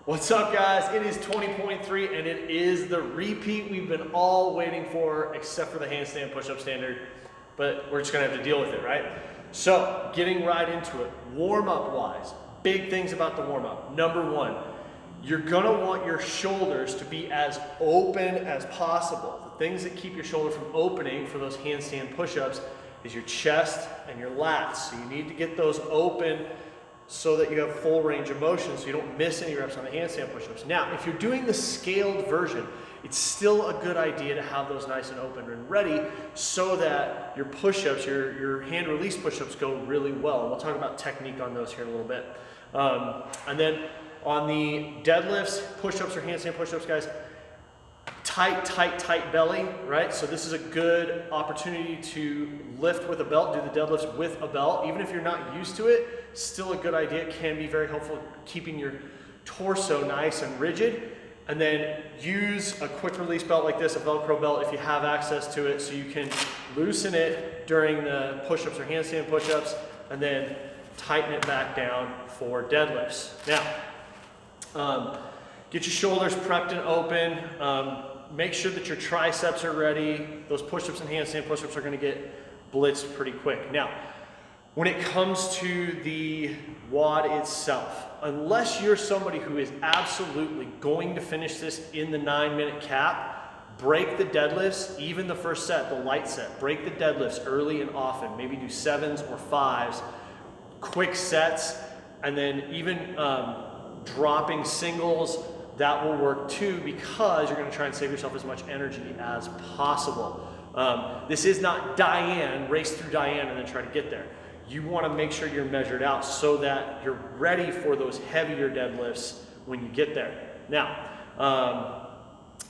What's up, guys? It is 20.3 and it is the repeat we've been all waiting for, except for the handstand push-up standard, but we're just gonna have to deal with it, right? So getting right into it, warm-up wise, big things about the warm-up. Number one, you're gonna want your shoulders to be as open as possible. The things that keep your shoulder from opening for those handstand push-ups is your chest and your lats. So you need to get those open so that you have full range of motion so you don't miss any reps on the handstand push-ups. Now, if you're doing the scaled version, it's still a good idea to have those nice and open and ready so that your push-ups, your hand release push-ups go really well. We'll talk about technique on those here in a little bit. And then on the deadlifts, push-ups or handstand push-ups, guys, tight belly, right? So this is a good opportunity to lift with a belt, do the deadlifts with a belt. Even if you're not used to it, still a good idea. It can be very helpful keeping your torso nice and rigid. And then use a quick release belt like this, a Velcro belt if you have access to it, so you can loosen it during the push-ups or handstand push-ups and then tighten it back down for deadlifts. Now, get your shoulders prepped and open. Make sure that your triceps are ready. Those push-ups and handstand push-ups are gonna get blitzed pretty quick. Now, when it comes to the WOD itself, unless you're somebody who is absolutely going to finish this in the 9-minute cap, break the deadlifts, even the first set, the light set. Break the deadlifts early and often. Maybe do 7s or 5s, quick sets, and then even dropping singles, that will work too, because you're gonna try and save yourself as much energy as possible. This is not Diane, race through Diane and then try to get there. You wanna make sure you're measured out so that you're ready for those heavier deadlifts when you get there. Now,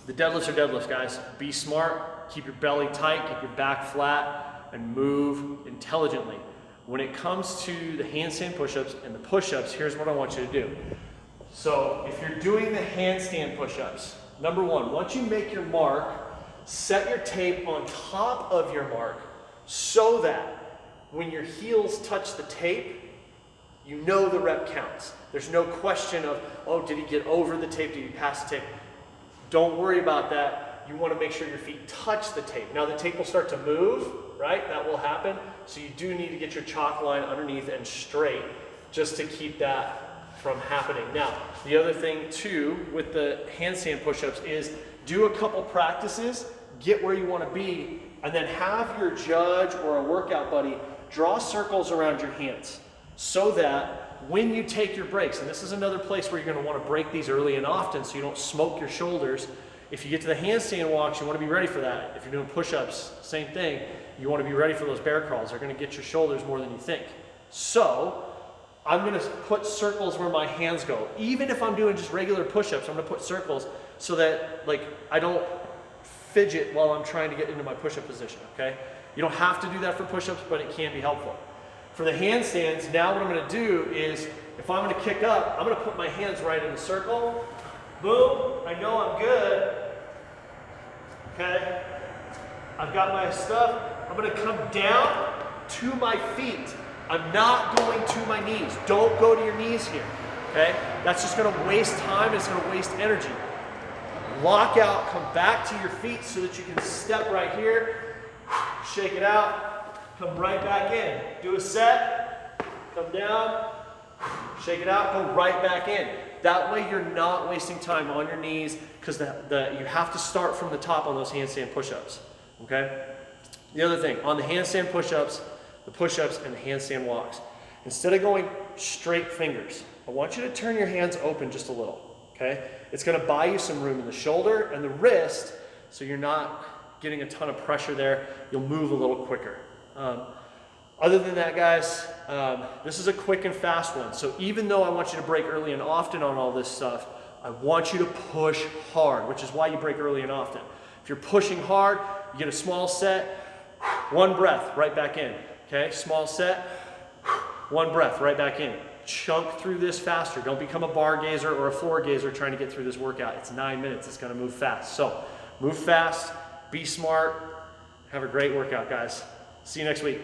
the deadlifts are deadlifts, guys. Be smart, keep your belly tight, keep your back flat, and move intelligently. When it comes to the handstand push-ups and the push-ups, here's what I want you to do. So if you're doing the handstand push-ups, number one, once you make your mark, set your tape on top of your mark so that when your heels touch the tape, you know the rep counts. There's no question of, oh, did he get over the tape? Did he pass the tape? Don't worry about that. You want to make sure your feet touch the tape. Now the tape will start to move, right? That will happen. So you do need to get your chalk line underneath and straight just to keep that from happening. Now, the other thing too with the handstand push-ups is do a couple practices, get where you want to be, and then have your judge or a workout buddy draw circles around your hands so that when you take your breaks, and this is another place where you're going to want to break these early and often so you don't smoke your shoulders. If you get to the handstand walks, you want to be ready for that. If you're doing push-ups, same thing. You want to be ready for those bear crawls. They're going to get your shoulders more than you think. So I'm going to put circles where my hands go. Even if I'm doing just regular push-ups, I'm going to put circles so that I don't fidget while I'm trying to get into my push-up position, okay? You don't have to do that for push-ups, but it can be helpful. For the handstands, now what I'm going to do is, if I'm going to kick up, I'm going to put my hands right in the circle. Boom, I know I'm good. Okay? I've got my stuff. I'm going to come down to my feet. I'm not going to my knees. Don't go to your knees here, okay? That's just gonna waste time, it's gonna waste energy. Lock out, come back to your feet so that you can step right here, shake it out, come right back in. Do a set, come down, shake it out, go right back in. That way you're not wasting time on your knees because you have to start from the top on those handstand push-ups, okay? The other thing, on the handstand push-ups, the push-ups and the handstand walks. Instead of going straight fingers, I want you to turn your hands open just a little, okay? It's gonna buy you some room in the shoulder and the wrist so you're not getting a ton of pressure there. You'll move a little quicker. Other than that, guys, this is a quick and fast one. So even though I want you to break early and often on all this stuff, I want you to push hard, which is why you break early and often. If you're pushing hard, you get a small set, one breath, right back in. Okay, small set, one breath, right back in. Chunk through this faster. Don't become a bar gazer or a floor gazer trying to get through this workout. It's 9 minutes, it's gonna move fast. So move fast, be smart, have a great workout, guys. See you next week.